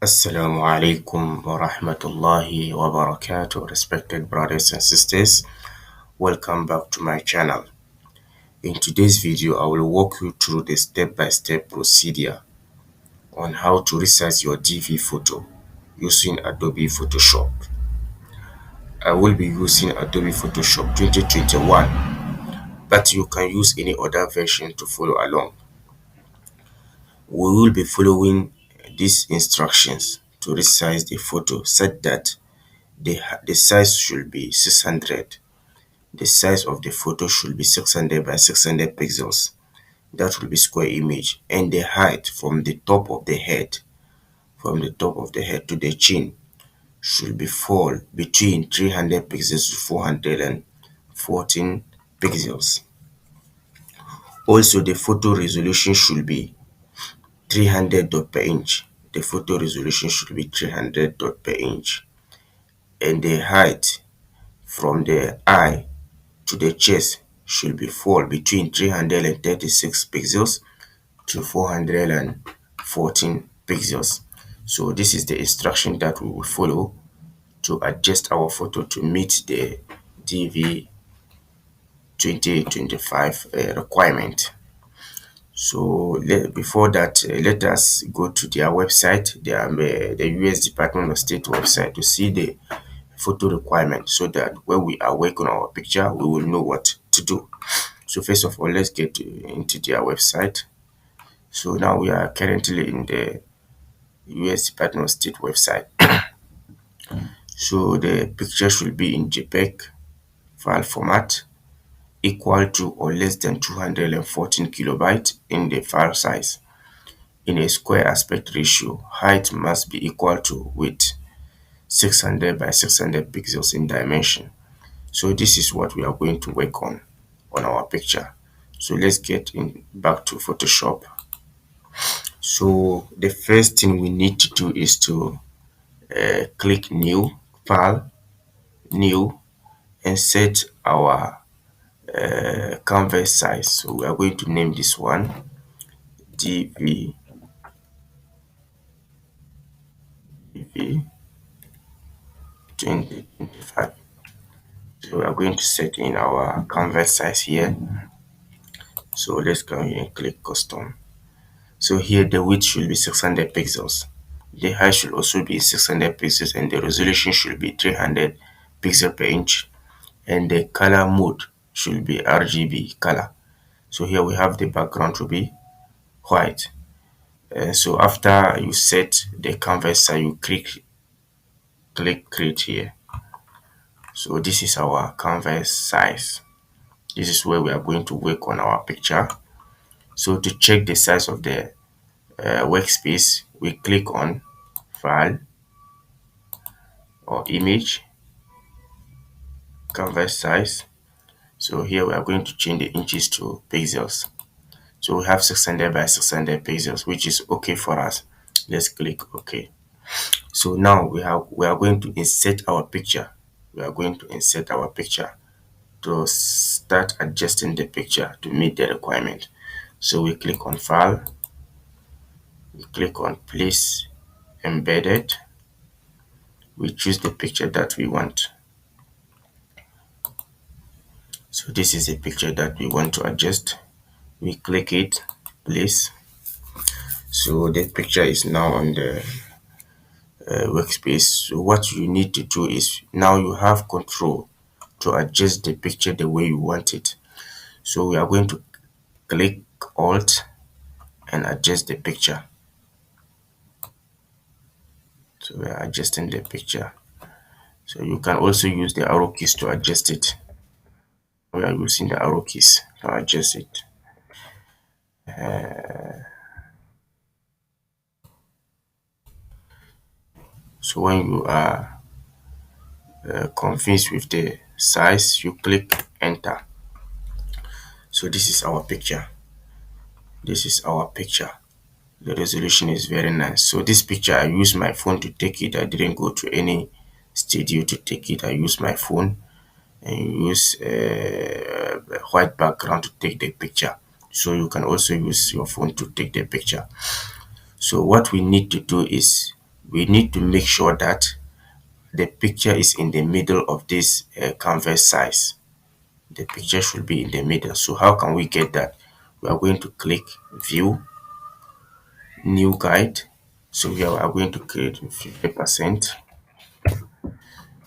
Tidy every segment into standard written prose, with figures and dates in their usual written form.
Assalamu alaikum wa rahmatullahi wa barakatuh, respected brothers and sisters. Welcome back to my channel. In today's video, I will walk you through the step-by-step procedure on how to resize your DV photo using Adobe Photoshop. I will be using Adobe Photoshop 2021, but you can use any other version to follow along. We will be following these instructions to resize the photo such that the size should be 600. The size of the photo should be 600 by 600 pixels. That will be square image. And the height from the top of the head, to the chin, should be fall between 300 pixels to 414 pixels. Also, the photo resolution should be 300 dot per inch. The photo resolution should be 300 dot per inch. And the height from the eye to the chest should be fall between 336 pixels to 414 pixels. So this is the instruction that we will follow to adjust our photo to meet the DV 2025 requirement. So before that, let us go to their website, the US Department of State website, to see the photo requirement, so that when we are working on our picture, we will know what to do. So first of all, let's get into their website. So now we are currently in the US Department of State website. So the picture should be in JPEG file format, equal to or less than 214 kilobytes in the file size. In a square aspect ratio, height must be equal to width 600 by 600 pixels in dimension. So this is what we are going to work on our picture. So let's get back to Photoshop. So the first thing we need to do is to click new, file, new, and set our canvas size. So we are going to name this one DV 2025. So we are going to set in our canvas size here. So let's go here and click custom. So here the width should be 600 pixels. The height should also be 600 pixels, and the resolution should be 300 pixels per inch. And the color mode should be RGB color. So here we have the background to be white. So after you set the canvas size, you click create here. So this is our canvas size. This is where we are going to work on our picture. So to check the size of the workspace, we click on file or image, canvas size. So here we are going to change the inches to pixels. So we have 600 by 600 pixels, which is okay for us. Let's click OK. So now we are going to insert our picture. We are going to insert our picture to start adjusting the picture to meet the requirement. So we click on file, we click on place embedded, we choose the picture that we want. So this is the picture that we want to adjust. We click it, place. So the picture is now on the workspace. So what you need to do is, now you have control to adjust the picture the way you want it. So we are going to click Alt and adjust the picture. So we are adjusting the picture. So you can also use the arrow keys to adjust it. We are using the arrow keys to adjust it. So when you are confused with the size, you click enter. So this is our picture. This is our picture. The resolution is very nice. So this picture, I used my phone to take it. I didn't go to any studio to take it. I used my phone and use a white background to take the picture. So you can also use your phone to take the picture. So what we need to do is we need to make sure that the picture is in the middle of this canvas size. The picture should be in the middle. So how can we get that? We are going to click view, new guide. So we are going to create 50%.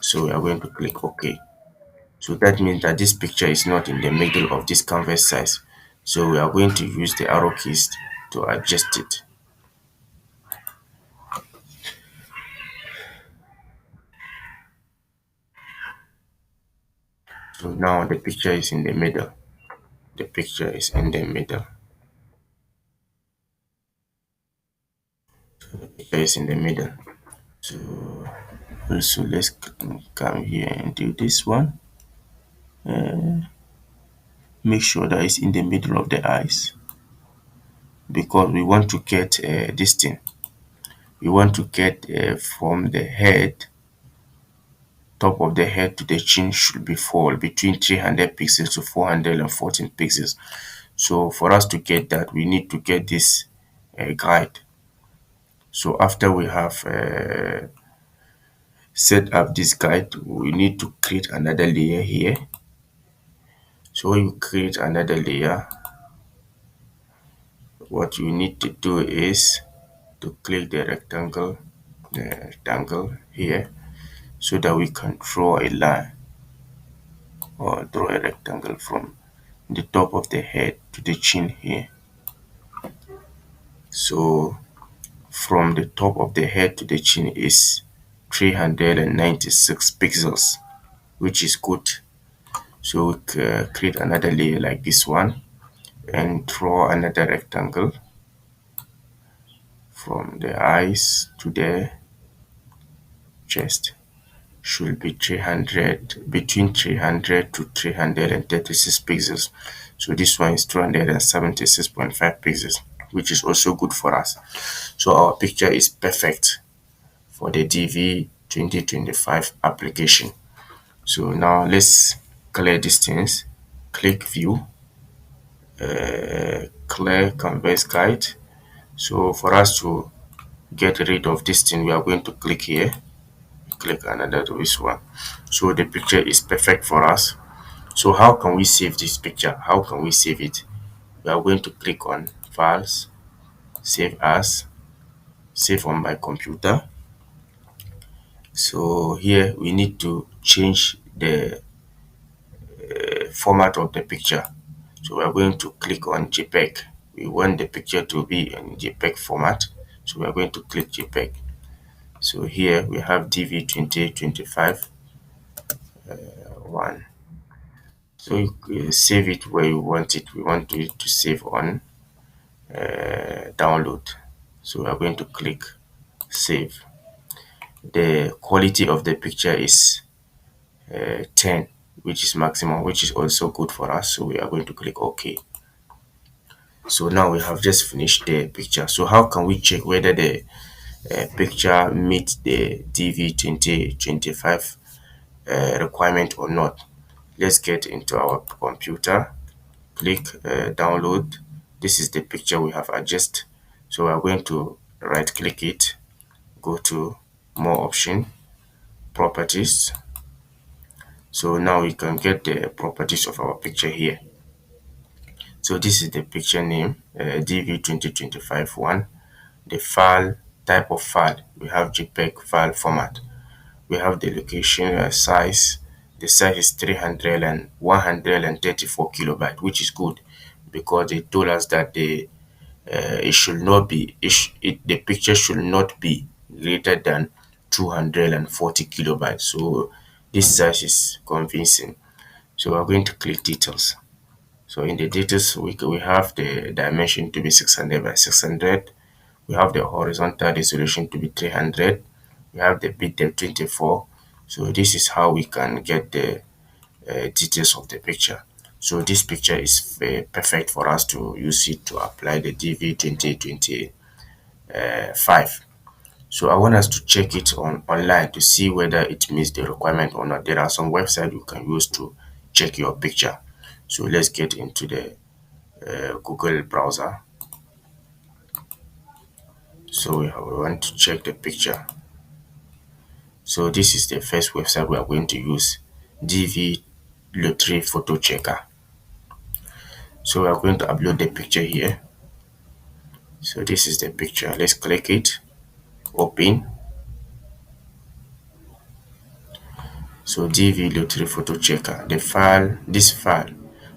So we are going to click OK. So that means that this picture is not in the middle of this canvas size. So we are going to use the arrow keys to adjust it. So now the picture is in the middle. The picture is in the middle. So the picture is in the middle. So also let's come here and do this one. Make sure that it's in the middle of the eyes, because we want to get this thing. We want to get from the head, top of the head to the chin should be fall between 300 pixels to 414 pixels. So for us to get that, we need to get this guide. So after we have set up this guide, we need to create another layer here. So when you create another layer, what you need to do is to click the rectangle here, so that we can draw a line or draw a rectangle from the top of the head to the chin here. So from the top of the head to the chin is 396 pixels, which is good. So we create another layer like this one and draw another rectangle from the eyes to the chest. Should be 300, between 300 to 336 pixels. So this one is 276.5 pixels, which is also good for us. So our picture is perfect for the DV 2025 application. So now let's clear these things. Click view, clear canvas guide. So for us to get rid of this thing, we are going to click here, click another this one. So the picture is perfect for us. So how can we save this picture? How can we save it? We are going to click on files, save as, save on my computer. So here we need to change the format of the picture. So we are going to click on JPEG. We want the picture to be in JPEG format. So we are going to click JPEG. So here we have DV-2025 one. So you save it where you want it. We want it to save on download. So we are going to click save. The quality of the picture is 10, which is maximum, which is also good for us. So we are going to click OK. So now we have just finished the picture. So how can we check whether the picture meets the DV 2025 requirement or not? Let's get into our computer, click download. This is the picture we have adjusted. So we are going to right click it, go to more option, properties. So now we can get the properties of our picture here. So this is the picture name, DV 2025 one. The file, type of file, we have JPEG file format. We have the location size. The size is 300 and 134 kilobyte, which is good, because they told us that it should not be, the picture should not be greater than 240 kilobytes. So this size is convincing. So we're going to click details. So in the details, we have the dimension to be 600 by 600. We have the horizontal resolution to be 300. We have the bit depth 24. So this is how we can get the details of the picture. So this picture is perfect for us to use it to apply the DV 2025. So I want us to check it online to see whether it meets the requirement or not. There are some websites you can use to check your picture. So let's get into the Google browser. So we want to check the picture. So this is the first website we are going to use, DV Photo Checker. So we are going to upload the picture here. So this is the picture. Let's click it, open. So DV Photo Checker.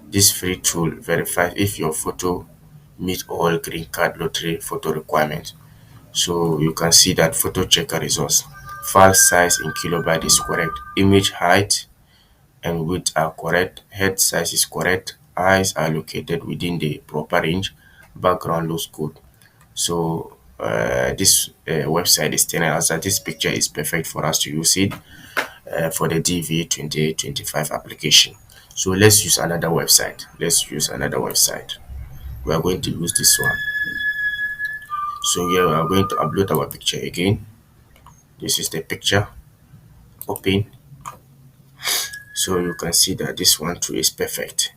This free tool verifies if your photo meet all green card lottery photo requirements. So you can see that photo checker results. File size in kilobyte is correct. Image height and width are correct. Head size is correct. Eyes are located within the proper range. Background looks good. So this website is telling us that this picture is perfect for us to use it for the DV-2025 application. So let's use another website. We are going to use this one. So here we are going to upload our picture again. This is the picture. Open. So you can see that this one too is perfect.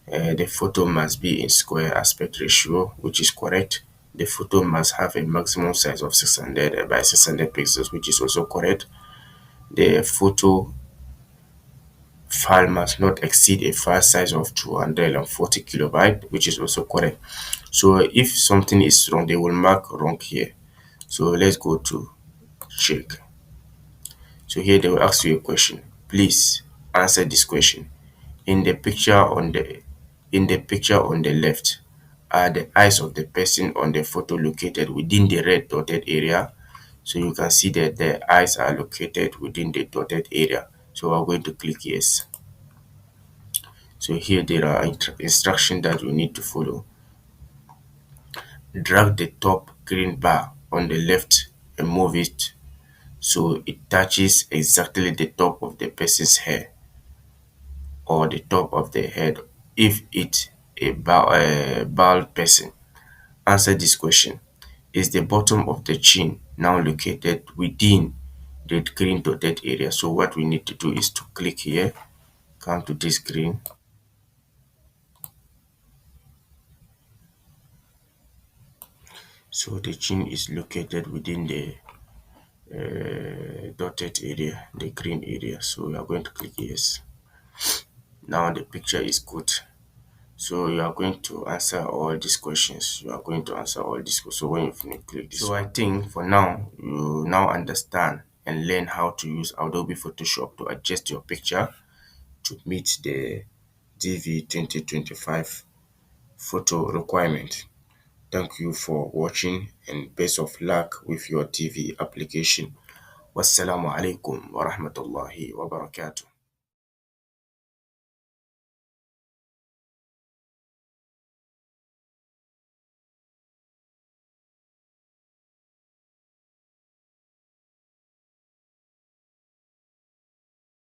The photo must be in square aspect ratio, which is correct. The photo must have a maximum size of 600 by 600 pixels, which is also correct. The photo file must not exceed a file size of 240 kilobyte, which is also correct. So if something is wrong, they will mark wrong here. So let's go to check. So here they will ask you a question. Please answer this question. In the picture on the left, are the eyes of the person on the photo located within the red dotted area? So you can see that the eyes are located within the dotted area. So we're going to click yes. So here there are instructions that you need to follow. Drag the top green bar on the left and move it so it touches exactly the top of the person's hair or the top of the head if it's a bald person. Answer this question. Is the bottom of the chin now located within the green dotted area? So what we need to do is to click here, come to this green. So the chin is located within the dotted area, the green area. So we are going to click yes. Now the picture is good. So you are going to answer all these questions. So when you finish, click this. So I think for now, you now understand and learn how to use Adobe Photoshop to adjust your picture to meet the DV 2025 photo requirement. Thank you for watching and best of luck with your TV application. Wassalamu alaikum wa rahmatullahi wa barakatuh.